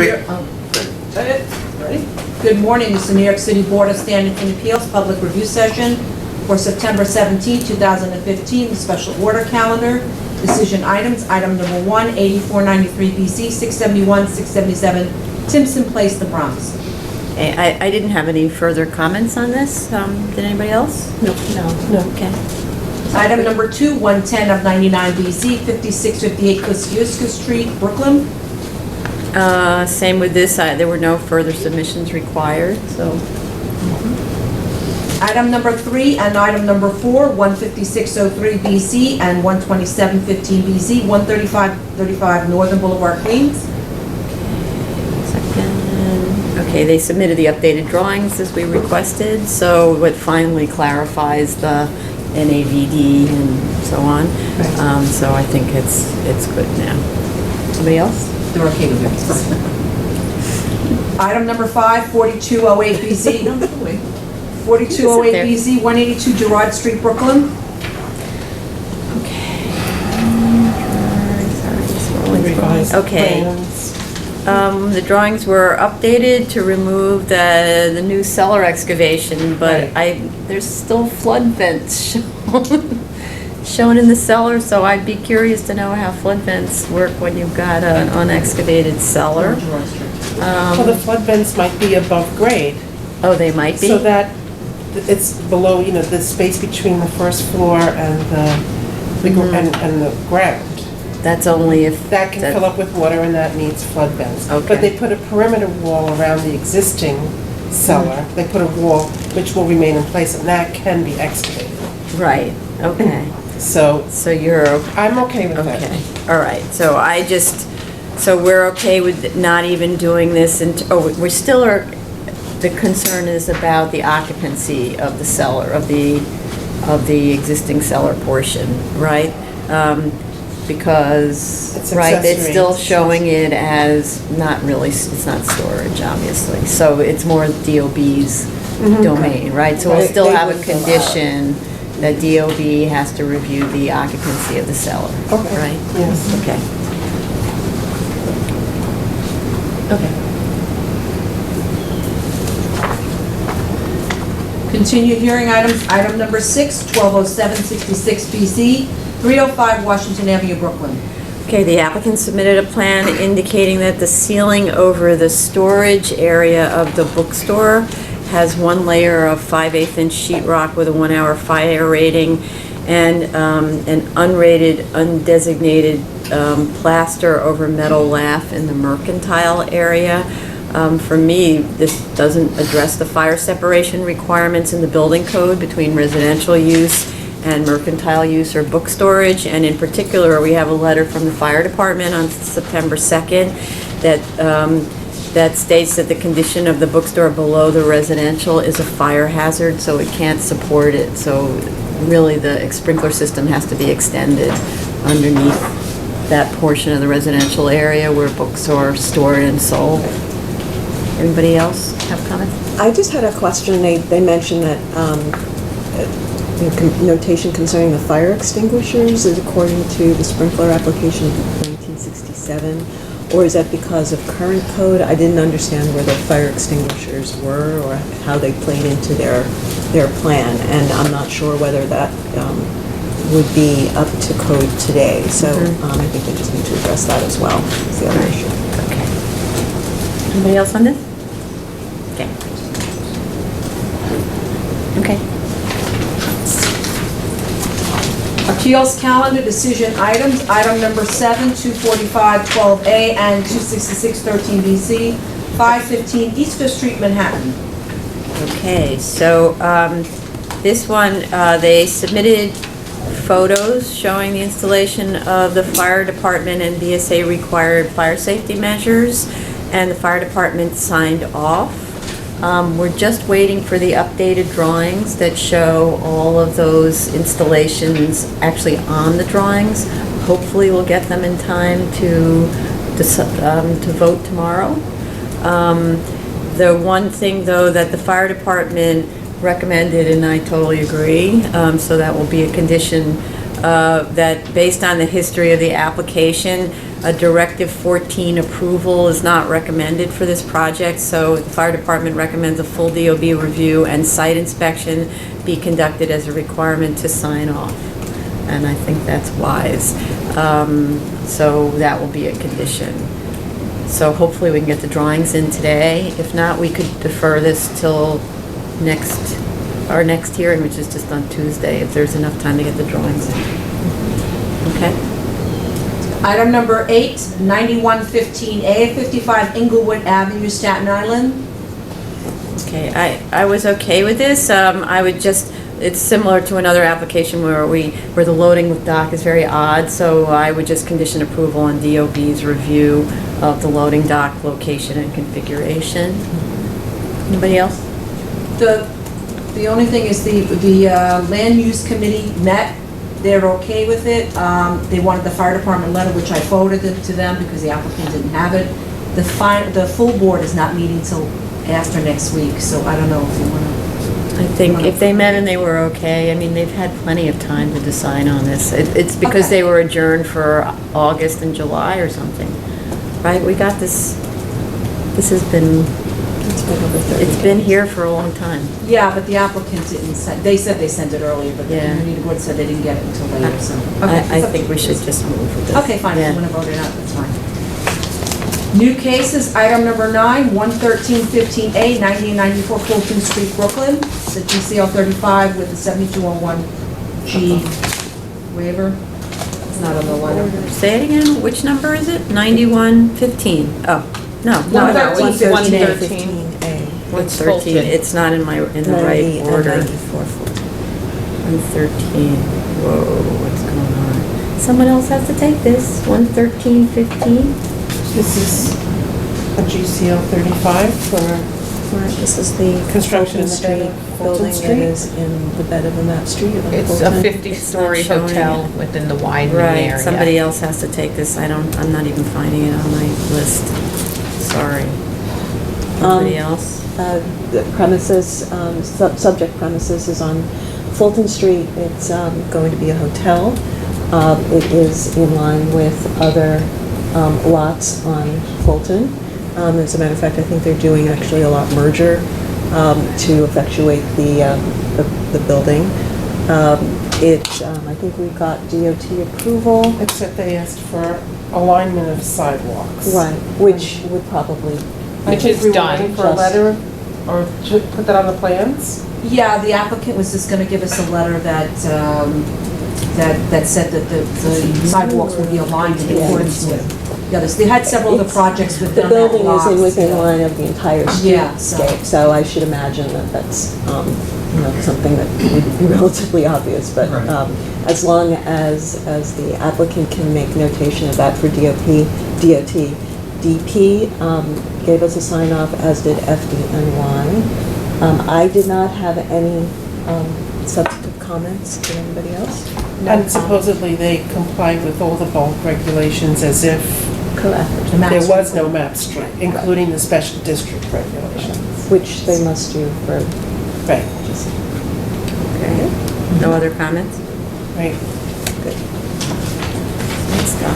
Is that it? Ready? Good morning. This is the New York City Board of Standards and Appeals Public Review Session for September 17, 2015, the special order calendar. Decision items. Item number 1, 8493 BC, 671, 677 Timpson Place, the Bronx. Okay, I didn't have any further comments on this. Did anybody else? No. Okay. Item number 2, 110 of 99 BC, 5658 Kosciuszko Street, Brooklyn. Same with this. There were no further submissions required, so. Item number 3 and item number 4, 15603 BC and 12715 BC, 13535 Northern Boulevard, Queens. Second. Okay, they submitted the updated drawings as we requested, so it finally clarifies the NAVD and so on. Right. So I think it's good now. Anybody else? They're okay with it. Item number 5, 4208 BC. 4208 BC, 182 Girard Street, Brooklyn. Okay. Revised Okay. plans. The drawings were updated to remove the new cellar excavation, but there's still flood vents shown in the cellar, so I'd be curious to know how flood vents work when you've got an unexcavated cellar. Well, the flood vents might be above grade, Oh, they might be? so that it's below, the space between the first floor and the ground. That's only if... That can fill up with water and that needs flood vents. Okay. But they put a perimeter wall around the existing cellar. They put a wall which will remain in place, and that can be excavated. Right, okay. So So you're... I'm okay with that. Okay, all right, so so we're okay with not even doing this, we still are, the concern is about the occupancy of the cellar, of the existing cellar portion, right? Because, It's right, it's accessory. still showing it as not really, it's not storage, obviously, so it's more DOB's domain, right? So we'll Right, still they have a would allow it. condition that DOB has to review the occupancy of the cellar, Okay. right? Yes. Okay. Okay. Continued hearing items. Item number 6, 120766 BC, 305 Washington Avenue, Brooklyn. Okay, the applicant submitted a plan indicating that the ceiling over the storage area of the bookstore has one layer of 5/8 inch sheetrock with a 1-hour fire rating and an unrated, undesignated plaster over metal lath in the mercantile area. For me, this doesn't address the fire separation requirements in the building code between residential use and mercantile use or book storage. And in particular, we have a letter from the fire department on September 2nd that states that the condition of the bookstore below the residential is a fire hazard, so it can't support it. So really, the sprinkler system has to be extended underneath that portion of the residential area where books are stored and sold. Anybody else have comments? I just had a question. They mentioned that notation concerning the fire extinguishers is according to the sprinkler application of 1967, or is that because of current code? I didn't understand where the fire extinguishers were or how they played into their plan, and I'm not sure whether that would be up to code today. So I think they just need to address that as well. It's the other issue. Okay. Anybody else on this? Okay. Okay. Appeals calendar, decision items. Item number 7, 245 12A and 266 13 BC, 515 East Fifth Street, Manhattan. Okay, so this one, they submitted photos showing the installation of the fire department and BSA required fire safety measures, and the fire department signed off. We're just waiting for the updated drawings that show all of those installations actually on the drawings. Hopefully we'll get them in time to vote tomorrow. The one thing, though, that the fire department recommended, and I totally agree, so that will be a condition, that based on the history of the application, A Directive 14 approval is not recommended for this project, so the fire department recommends a full DOB review and site inspection be conducted as a requirement to sign off. And I think that's wise. So that will be a condition. So hopefully we can get the drawings in today. If not, we could defer this till our next hearing, which is just on Tuesday, if there's enough time to get the drawings in. Okay? Item number 8, 9115A, 55 Inglewood Avenue, Staten Island. Okay, I was okay with this. I would just, it's similar to another application where the loading with dock is very odd, so I would just condition approval on DOB's review of the loading dock location and configuration. Anybody else? The only thing is the land use committee met. They're okay with it. They wanted the fire department letter, which I forwarded it to them because the applicant didn't have it. The full board is not meeting till after next week, so I don't know if you want to. I think if they met and they were okay, I mean, they've had plenty of time to decide on this. It's because Okay. they were adjourned for August and July or something, right? We got this has been, It's been over 30 it's been days. here for a long time. Yeah, but the applicant didn't send, they said they sent it earlier, but the Yeah. community board said they didn't get it until later, so. I think we should just move with this. Okay, fine, if Yeah. you want to vote it out, that's fine. New cases, item number 9, 11315A, 9094 Fulton Street, Brooklyn. It's a GCL 35 with a 7201G waiver. It's not on the letter. Say it again, which number is it? 9115. Oh, no. 113. 113A. 113, it's not in the right order. 94 Fulton. 113, whoa, what's going on? Someone else has to take this, 11315? This is a GCL 35 for, Right, this is the Construction Fulton in the bed Street of Fulton building that Street? is in the bed of the map street on It's a Fulton. 50-story It's not showing hotel it. within the widening Right, area. somebody else has to take this, I'm not even finding it on my list. Sorry. Somebody else? The premises, subject premises is on Fulton Street. It's going to be a hotel. It is in line with other lots on Fulton. As a matter of fact, I think they're doing actually a lot merger to effectuate the building. I think we got DOT approval. except they asked for alignment of sidewalks. Right, which would probably. Which think is we were done. waiting for a letter, or to put that on the plans? Yeah, the applicant was just going to give us a letter that said that the sidewalks would be aligned in accordance with the others. They had several other projects within The that building is lot. in within line of the entire Yeah, streetscape, so I should imagine that that's, something that would be relatively obvious, but as long as the applicant can make notation of that for DOT, DP gave us a sign off, as did FDNY. I did not have any substantive comments. Did anybody else? And supposedly they complied with all the bulk regulations as if Correct. there was no map street, including the special district regulations. Which they must do for, Right, just, Okay. No other comments? right. good. Let's go.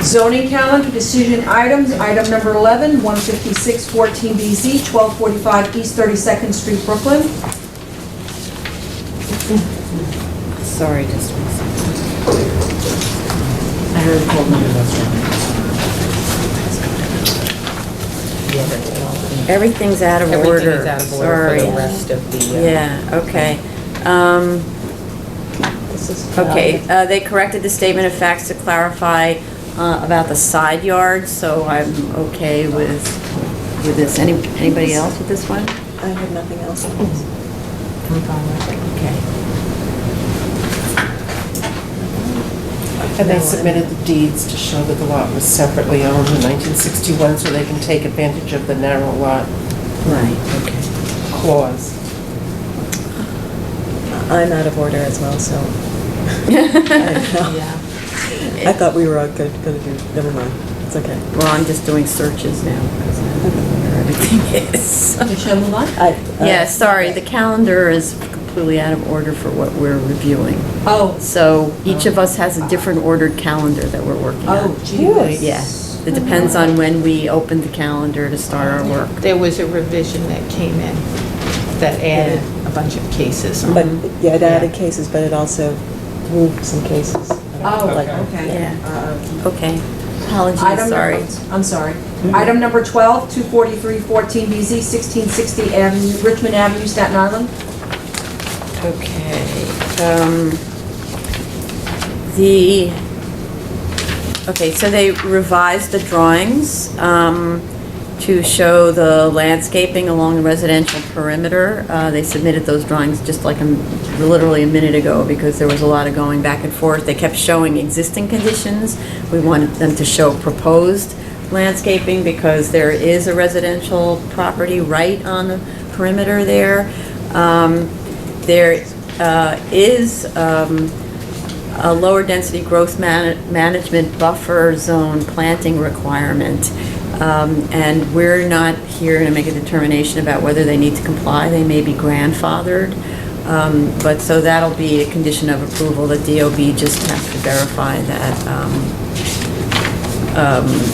Zoning calendar, decision items, item number 11, 15614BZ, 1245 East 32nd Street, Brooklyn. Sorry, just one second. I heard it called number. Everything's out of order. Everything is out of order Sorry. for the rest of the... Yeah, okay. This is. Okay, they corrected the statement of facts to clarify about the side yards, so I'm okay with this. Anybody else with this one? I have nothing else. I'm fine with it. Okay. And they submitted the deeds to show that the lot was separately owned in 1961, so they can take advantage of the narrow lot Right, okay. clause. I'm out of order as well, so. Yeah. I thought we were all good, gonna do, never mind, it's okay. Well, I'm just doing searches now because I don't know where everything is. Shall I move on? Yeah, sorry, the calendar is completely out of order for what we're reviewing. Oh, So each of us has a different ordered calendar that we're working on. oh, gee whiz. Yeah, it depends on when we opened the calendar to start our work. There was a revision that came in that added a bunch of cases on. But, yeah, it added cases, but it also moved some cases. Oh, Like, okay. Yeah, okay. Apologies, Item sorry. I'm sorry. Item number 12, 24314BZ, 1660 Avenue, Richmond Avenue, Staten Island. Okay. So they revised the drawings to show the landscaping along the residential perimeter. They submitted those drawings just like literally a minute ago because there was a lot of going back and forth. They kept showing existing conditions. We wanted them to show proposed landscaping because there is a residential property right on the perimeter there. There is a lower density growth management buffer zone planting requirement. And we're not here to make a determination about whether they need to comply. They may be grandfathered. But so that'll be a condition of approval. The DOB just has to verify that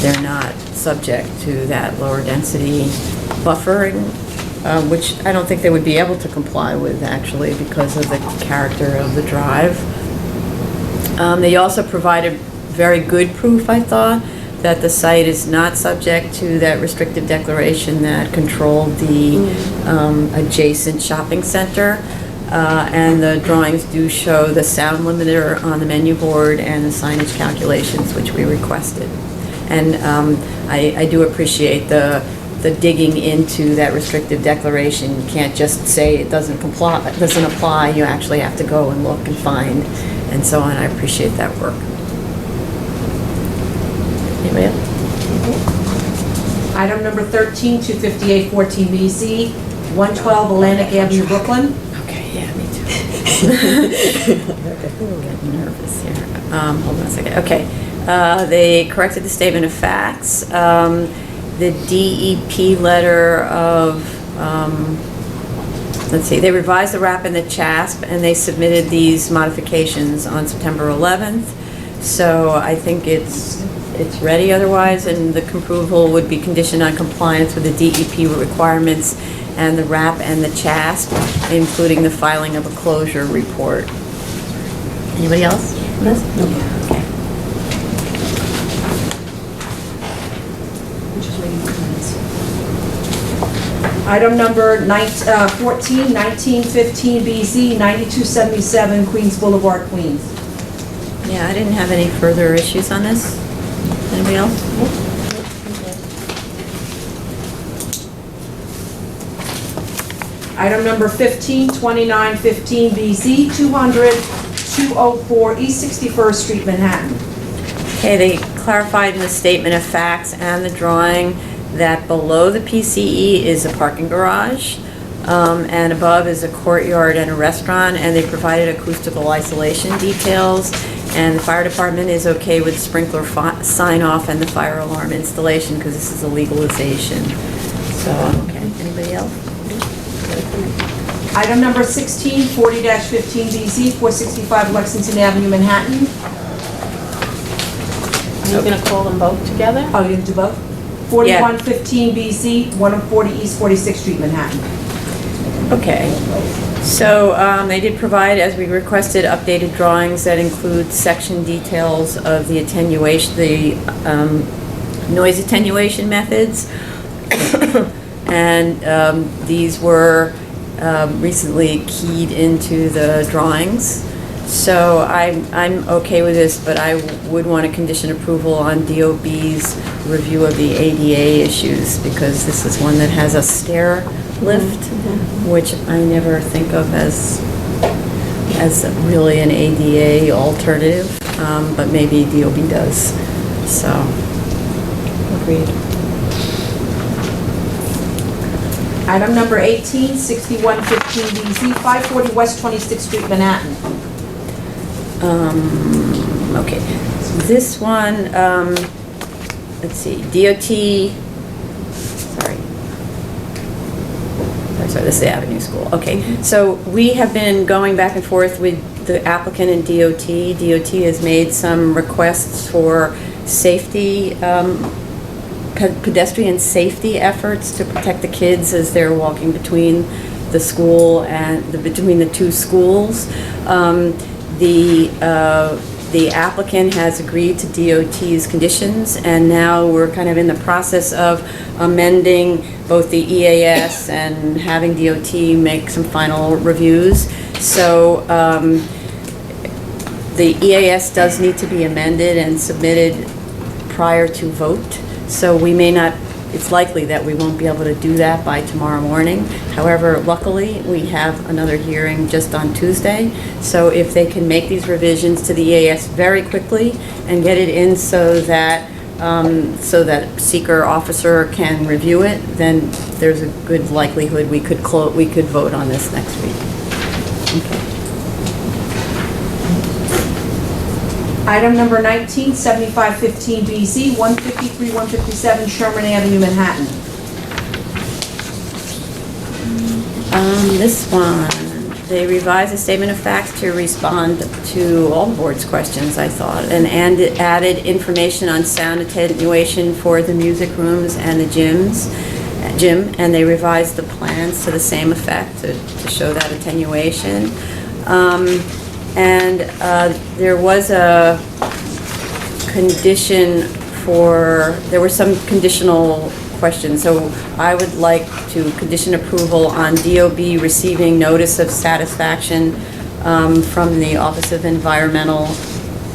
they're not subject to that lower density buffering, which I don't think they would be able to comply with actually because of the character of the drive. They also provided very good proof, I thought, that the site is not subject to that restrictive declaration that controlled the adjacent shopping center. And the drawings do show the sound limiter on the menu board and the signage calculations, which we requested. And I do appreciate the digging into that restrictive declaration. You can't just say it doesn't apply. You actually have to go and look and find and so on. I appreciate that work. Anybody else? Item number 13, 25814BZ, 112 Atlantic Avenue, Brooklyn. Okay, yeah, me too. I'm getting nervous here. Hold on a second. Okay. They corrected the statement of facts. The DEP letter of, let's see, they revised the RAP and the CHASP, and they submitted these modifications on September 11th. So I think it's ready otherwise, and the approval would be conditioned on compliance with the DEP requirements and the RAP and the CHASP, including the filing of a closure report. Anybody else on this? No. Okay. Item number 14, 1915BZ, 9277 Queens Boulevard, Queens. Yeah, I didn't have any further issues on this. Anybody else? Item number 15, 2915BZ, 204 East 61st Street, Manhattan. Okay, they clarified in the statement of facts and the drawing that below the PCE is a parking garage, and above is a courtyard and a restaurant, and they provided acoustical isolation details, and the fire department is okay with sprinkler sign-off and the fire alarm installation, because this is a legalization. So, okay, anybody else? Item number 16, 40-15BZ, 465 Lexington Avenue, Manhattan. Are you going to call them both together? Oh, you can do both? 4115BZ, 140 East 46th Street, Manhattan. Okay, so they did provide, as we requested, updated drawings that include section details of the attenuation, the noise attenuation methods. And these were recently keyed into the drawings. So I'm okay with this, but I would want to condition approval on DOB's review of the ADA issues, because this is one that has a stair lift, which I never think of as really an ADA alternative, but maybe DOB does. So, agreed. Item number 18, 6115BZ, 540 West 26th Street, Manhattan. Okay, this one, let's see, DOT, sorry. sorry, this is the Avenue School. Okay, so we have been going back and forth with the applicant and DOT. DOT has made some requests for safety, pedestrian safety efforts to protect the kids as they're walking between the school and between the two schools. The applicant has agreed to DOT's conditions, and now we're kind of in the process of amending both the EAS and having DOT make some final reviews. So the EAS does need to be amended and submitted prior to vote. So we may not, it's likely that we won't be able to do that by tomorrow morning. However, luckily, we have another hearing just on Tuesday. So if they can make these revisions to the EAS very quickly and get it in so that seeker officer can review it, then there's a good likelihood we could vote on this next week. Okay. Item number 19, 7515BZ, 153-157 Sherman Avenue, Manhattan. This one, they revised the statement of facts to respond to all the board's questions, I thought, and added information on sound attenuation for the music rooms and the gym, and they revised the plans to the same effect to show that attenuation. There was a condition there were some conditional questions. So I would like to condition approval on DOB receiving notice of satisfaction from the Office of Environmental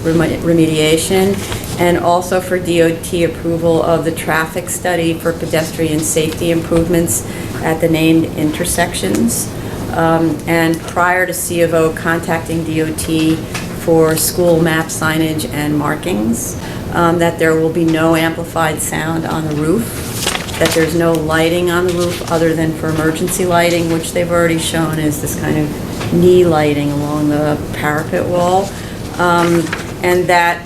Remediation, and also for DOT approval of the traffic study for pedestrian safety improvements at the named intersections. And prior to C of O contacting DOT for school map signage and markings, that there will be no amplified sound on the roof, that there's no lighting on the roof other than for emergency lighting, which they've already shown is this kind of knee lighting along the parapet wall, and that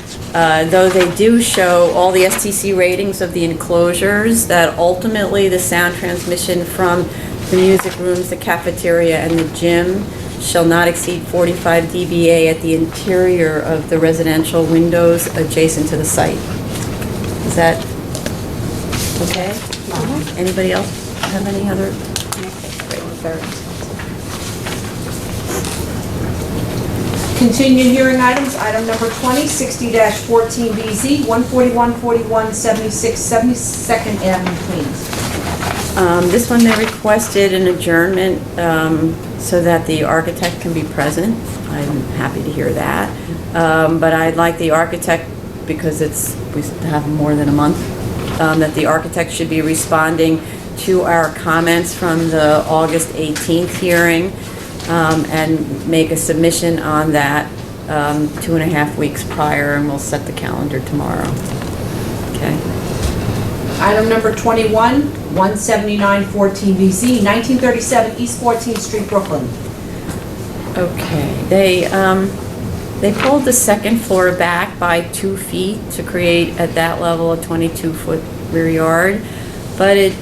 though they do show all the STC ratings of the enclosures, that ultimately the sound transmission from the music rooms, the cafeteria, and the gym shall not exceed 45 dBA at the interior of the residential windows adjacent to the site. Is that okay? Anybody else have any other? Continuing hearing items, item number 20, 60-14BZ, 14141 76 72nd Avenue, Queens. This one, they requested an adjournment so that the architect can be present. I'm happy to hear that. But I'd like the architect, because we have more than a month, that the architect should be responding to our comments from the August 18th hearing and make a submission on that 2.5 weeks prior, and we'll set the calendar tomorrow. Okay. Item number 21, 17914BZ, 1937 East 14th Street, Brooklyn. Okay, they pulled the second floor back by 2 feet to create at that level a 22-foot rear yard, but it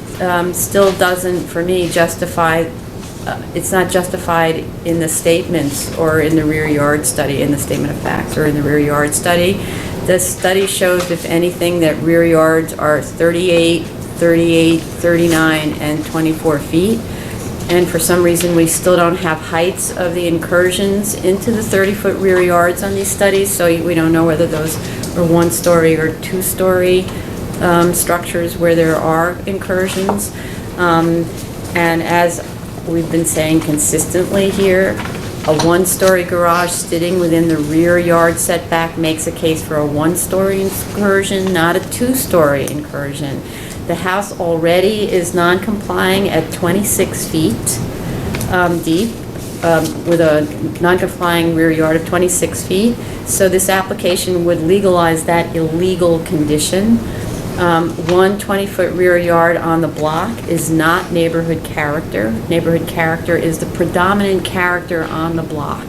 still doesn't, for me, justify. It's not justified in the statements or in the rear yard study, in the statement of facts or in the rear yard study. The study shows, if anything, that rear yards are 38, 39, and 24 feet. And for some reason, we still don't have heights of the incursions into the 30-foot rear yards on these studies, so we don't know whether those are 1-story or 2-story structures where there are incursions. And as we've been saying consistently here, a 1-story garage sitting within the rear yard setback makes a case for a 1-story incursion, not a 2-story incursion. The house already is non-complying at 26 feet deep, with a non-complying rear yard of 26 feet. So this application would legalize that illegal condition. 1 20-foot rear yard on the block is not neighborhood character. Neighborhood character is the predominant character on the block.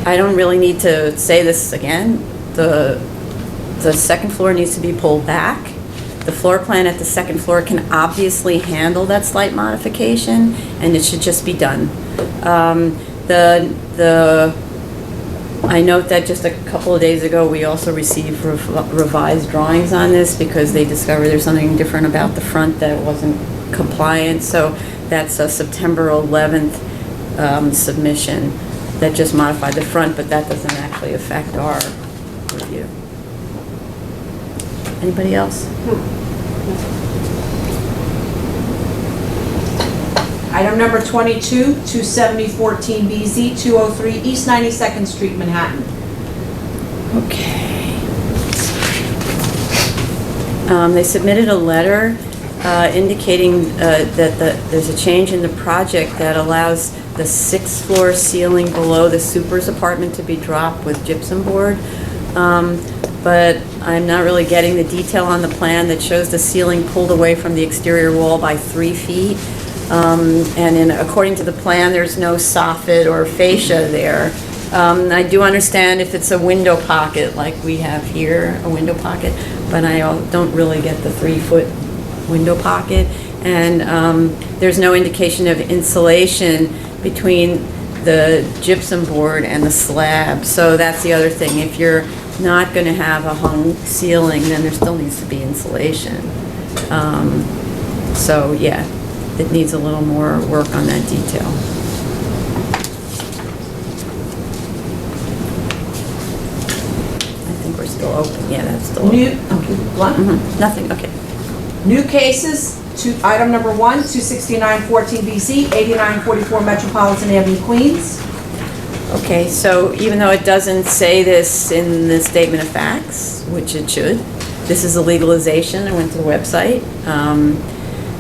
I don't really need to say this again. The second floor needs to be pulled back. The floor plan at the second floor can obviously handle that slight modification, and it should just be done. I note that just a couple of days ago, we also received revised drawings on this because they discovered there's something different about the front that wasn't compliant. So that's a September 11th submission that just modified the front, but that doesn't actually affect our review. Anybody else? Item number 22, 27014BZ, 203 East 92nd Street, Manhattan. Okay. They submitted a letter indicating that there's a change in the project that allows the 6th floor ceiling below the super's apartment to be dropped with gypsum board. But I'm not really getting the detail on the plan that shows the ceiling pulled away from the exterior wall by 3 feet. And according to the plan, there's no soffit or fascia there. I do understand if it's a window pocket like we have here, a window pocket, but I don't really get the 3-foot window pocket. And there's no indication of insulation between the gypsum board and the slab. So that's the other thing. If you're not going to have a hung ceiling, then there still needs to be insulation. So yeah, it needs a little more work on that detail. I think we're still open. Yeah, that's still open. Nothing, okay. New cases, item number 1, 26914BZ, 8944 Metropolitan Avenue, Queens. Okay, so even though it doesn't say this in the statement of facts, which it should, this is a legalization. I went to the website.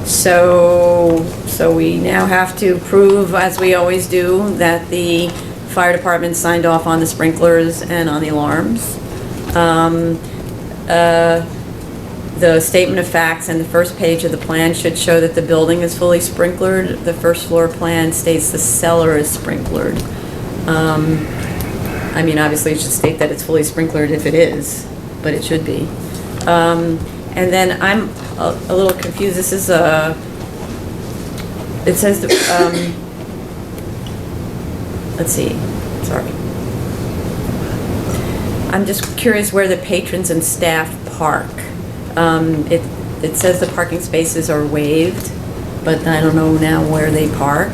So we now have to prove, as we always do, that the fire department signed off on the sprinklers and on the alarms. The statement of facts and the first page of the plan should show that the building is fully sprinklered. The first floor plan states the cellar is sprinklered. I mean, obviously it should state that it's fully sprinklered if it is, but it should be. And then I'm a little confused. This is it says, let's see, sorry. I'm just curious where the patrons and staff park. It says the parking spaces are waived, but I don't know now where they park.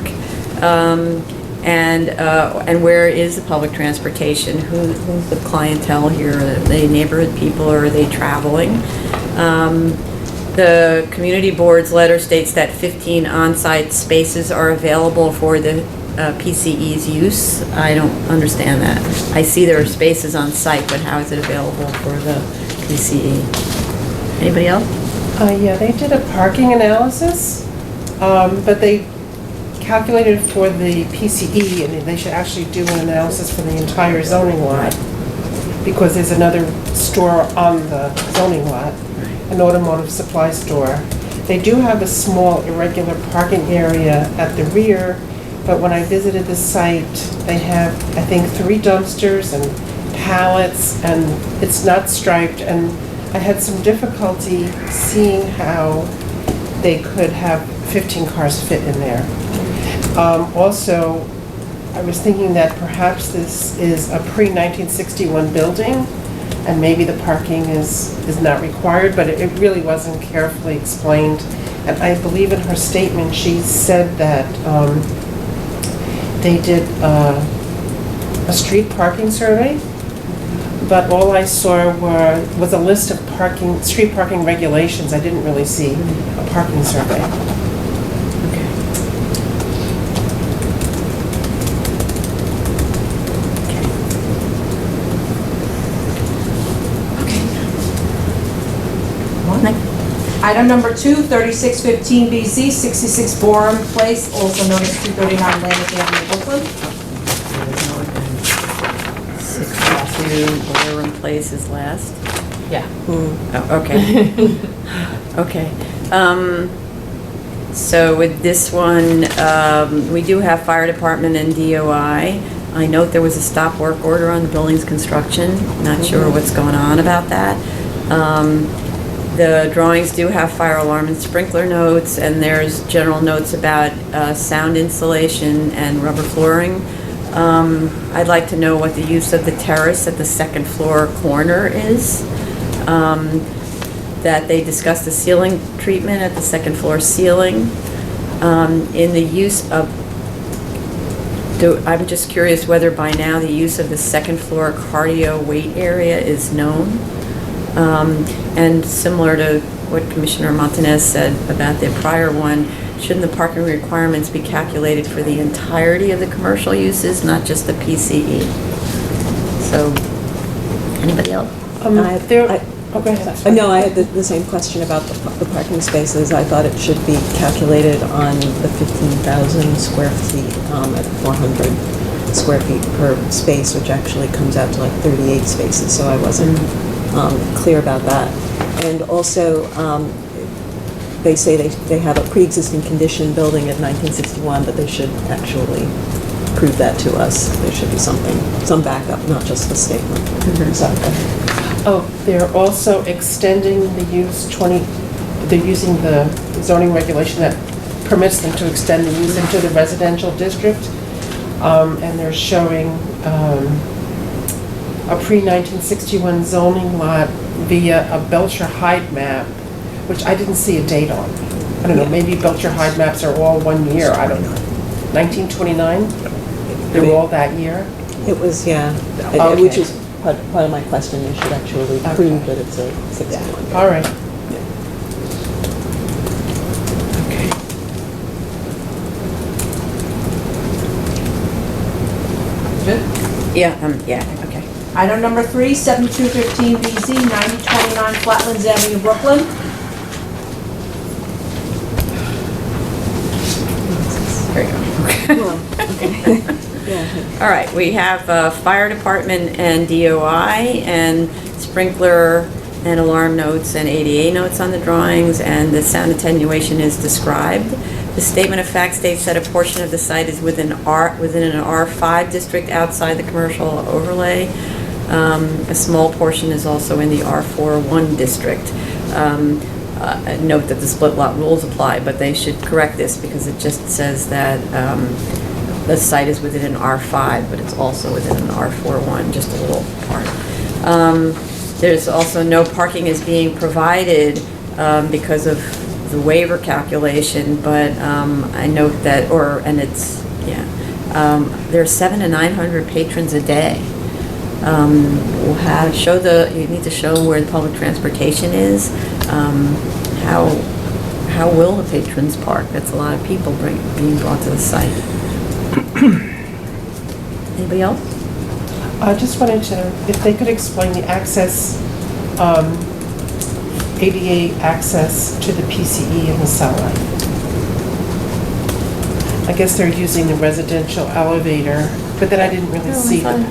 And where is the public transportation? Who's the clientele here? Are they neighborhood people or are they traveling? The community board's letter states that 15 on-site spaces are available for the PCE's use. I don't understand that. I see there are spaces on site, but how is it available for the PCE? Anybody else? Yeah, they did a parking analysis, but they calculated for the PCE, and they should actually do an analysis for the entire zoning lot, because there's another store on the zoning lot, an automotive supply store. They do have a small irregular parking area at the rear, but when I visited the site, they have, I think, 3 dumpsters and pallets, and it's not striped, and I had some difficulty seeing how they could have 15 cars fit in there. Also, I was thinking that perhaps this is a pre-1961 building, and maybe the parking is not required, but it really wasn't carefully explained. And I believe in her statement, she said that they did a street parking survey, but all I saw was a list of street parking regulations. I didn't really see a parking survey. Item number 2, 3615BZ, 66 Borum Place, also known as 239 Atlantic Avenue, Brooklyn. 62 Borum Place is last. Yeah. Oh, okay. Okay. So with this one, we do have fire department and DOI. I note there was a stop work order on the building's construction. Not sure what's going on about that. The drawings do have fire alarm and sprinkler notes, and there's general notes about sound insulation and rubber flooring. I'd like to know what the use of the terrace at the second floor corner is. That they discussed the ceiling treatment at the second floor ceiling. In the use of, I'm just curious whether by now the use of the second floor cardio weight area is known. And similar to what Commissioner Montanez said about the prior one, shouldn't the parking requirements be calculated for the entirety of the commercial uses, not just the PCE? So, anybody else? Oh, go ahead. No, I had the same question about the parking spaces. I thought it should be calculated on the 15,000 square feet at 400 square feet per space, which actually comes out to like 38 spaces, so I wasn't clear about that. And also, they say they have a pre-existing condition building at 1961, but they should actually prove that to us. There should be some backup, not just the statement. So, Oh, they're also extending the use they're using the zoning regulation that permits them to extend the use into the residential district. And they're showing a pre-1961 zoning lot via a Belcher Hyde map, which I didn't see a date on. I don't know, maybe Belcher Hyde maps are all 1 year, I don't know. 1929? They're all that year? it was, yeah, Okay. which is part of my question. You should actually prove that it's a 61. All right. Okay. Good. Yeah, okay. Item number 3, 7215 BZ, 9029 Flatlands Avenue, Brooklyn. There you go. Well, okay. Yeah. All right, we have fire department and DOI and sprinkler and alarm notes and ADA notes on the drawings, and the sound attenuation is described. The statement of fact states that a portion of the site is within an R5 district outside the commercial overlay. A small portion is also in the R41 district. Note that the split lot rules apply, but they should correct this because it just says that the site is within an R5, but it's also within an R41, just a little part. There's also no parking is being provided because of the waiver calculation, but I note that, there's 700 to 900 patrons a day. You need to show where the public transportation is. How will the patrons park? That's a lot of people being brought to the site. Anybody else? I just wanted to, if they could explain the access, ADA access to the PCE in the cellar. I guess they're using the residential elevator, but then I didn't really see them.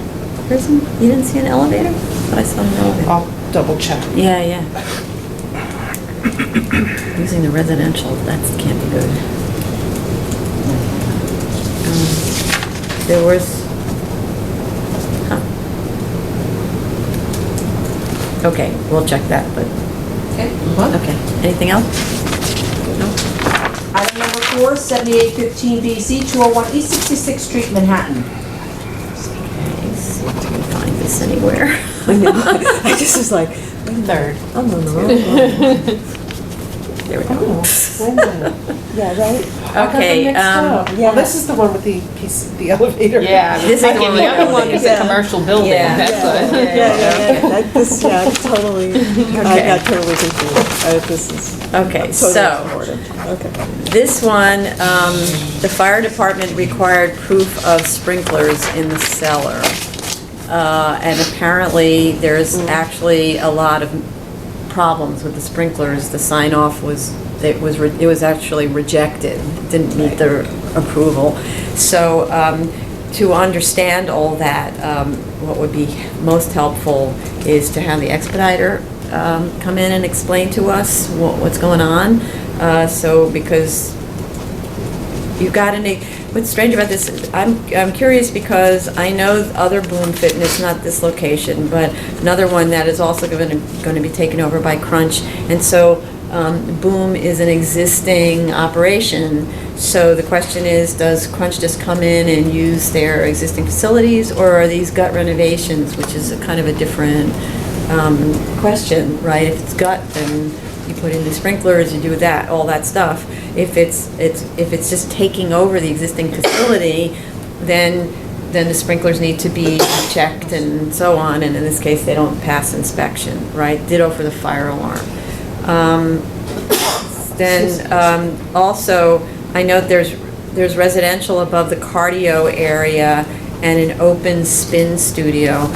You didn't see an elevator? But I saw an elevator. I'll double check. Yeah. Using the residential, that can't be good. There was, okay, we'll check that, but, Okay, move on. okay. Anything else? No? Item number 4, 7815 BZ, 201 East 66th Street, Manhattan. Okay, see if we can find this anywhere. I know. I just was like, Third. I'm on the wrong one. There we go. Oh, wait a minute. Yeah, right? I got them Okay, mixed up. yeah. Well, this is the one with the elevator. Yeah, This is like the one the with other the one is a elevator. commercial building, Yeah. that's what. I got totally confused. This is Okay, totally so, important. Okay. this one, the fire department required proof of sprinklers in the cellar. And apparently, there's actually a lot of problems with the sprinklers. The sign-off was actually rejected, didn't meet the approval. So, to understand all that, what would be most helpful is to have the expediter come in and explain to us what's going on. Because you've got What's strange about this, I'm curious because I know other Boom Fitness, not this location, but another one that is also going to be taken over by Crunch. And so Boom is an existing operation. So the question is, does Crunch just come in and use their existing facilities, or are these gut renovations, which is a kind of a different question, right? If it's gut, then you put in the sprinklers, you do that, all that stuff. If it's just taking over the existing facility, then the sprinklers need to be checked and so on, and in this case, they don't pass inspection, right? Ditto for the fire alarm. Also, I know there's residential above the cardio area and an open spin studio.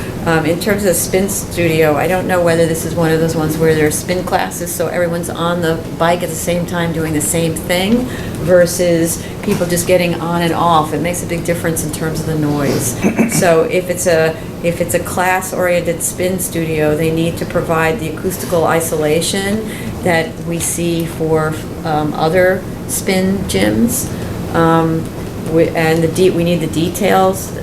In terms of spin studio, I don't know whether this is one of those ones where there are spin classes, so everyone's on the bike at the same time doing the same thing, versus people just getting on and off. It makes a big difference in terms of the noise. So if it's a class-oriented spin studio, they need to provide the acoustical isolation that we see for other spin gyms. We need the details.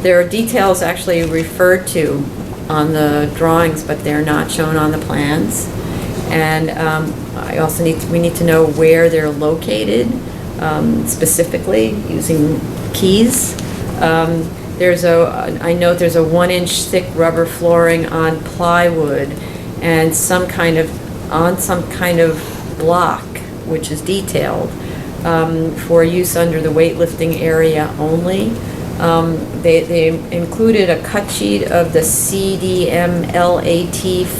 There are details actually referred to on the drawings, but they're not shown on the plans. And we need to know where they're located, specifically using keys. I know there's a 1-inch thick rubber flooring on plywood and some kind of block, which is detailed. For use under the weightlifting area only. They included a cut sheet of the CDM-LAT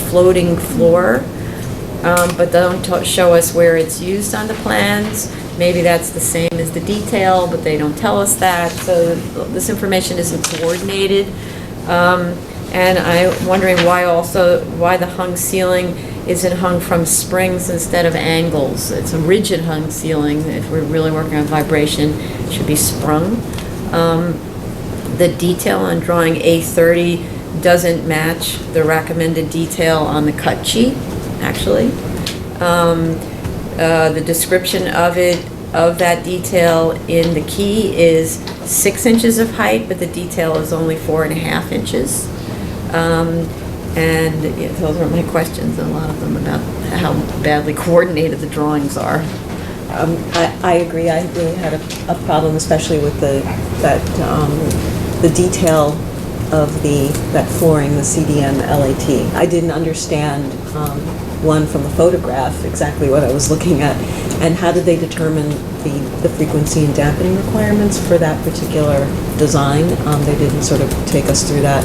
floating floor, but don't show us where it's used on the plans. Maybe that's the same as the detail, but they don't tell us that, so this information isn't coordinated. And I'm wondering why the hung ceiling isn't hung from springs instead of angles. It's a rigid hung ceiling. If we're really working on vibration, it should be sprung. The detail on drawing A30 doesn't match the recommended detail on the cut sheet, actually. The description of that detail in the key is 6 inches of height, but the detail is only 4.5 inches. And yeah, those are my questions, a lot of them about how badly coordinated the drawings are. I agree. I really had a problem, especially with the detail of that flooring, the CDM LAT. I didn't understand one from the photograph exactly what I was looking at, and how did they determine the frequency and dampening requirements for that particular design? They didn't sort of take us through that.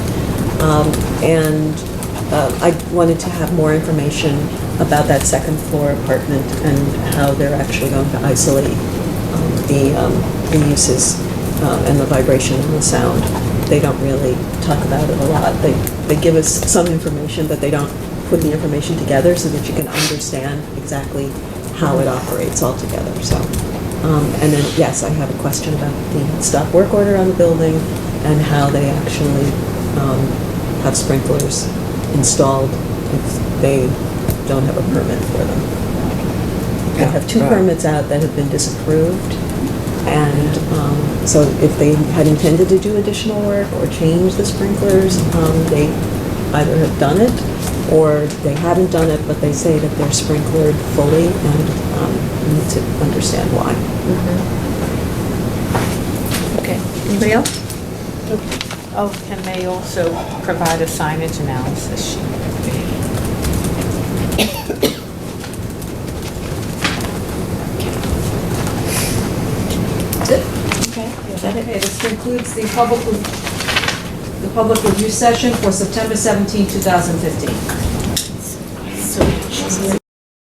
I wanted to have more information about that second floor apartment and how they're actually going to isolate the uses and the vibration and the sound. They don't really talk about it a lot. They give us some information, but they don't put the information together so that you can understand exactly how it operates altogether. So, and then yes, I have a question about the stop work order on the building and how they actually have sprinklers installed if they don't have a permit for them. They have 2 permits out that have been disapproved, and so if they had intended to do additional work or change the sprinklers, they either have done it or they haven't done it, but they say that they're sprinklered fully, and we need to understand why. Okay, anybody else? Oh, can they also provide a signage analysis sheet? That's it? Okay. Okay, this concludes the public review session for September 17, 2015. So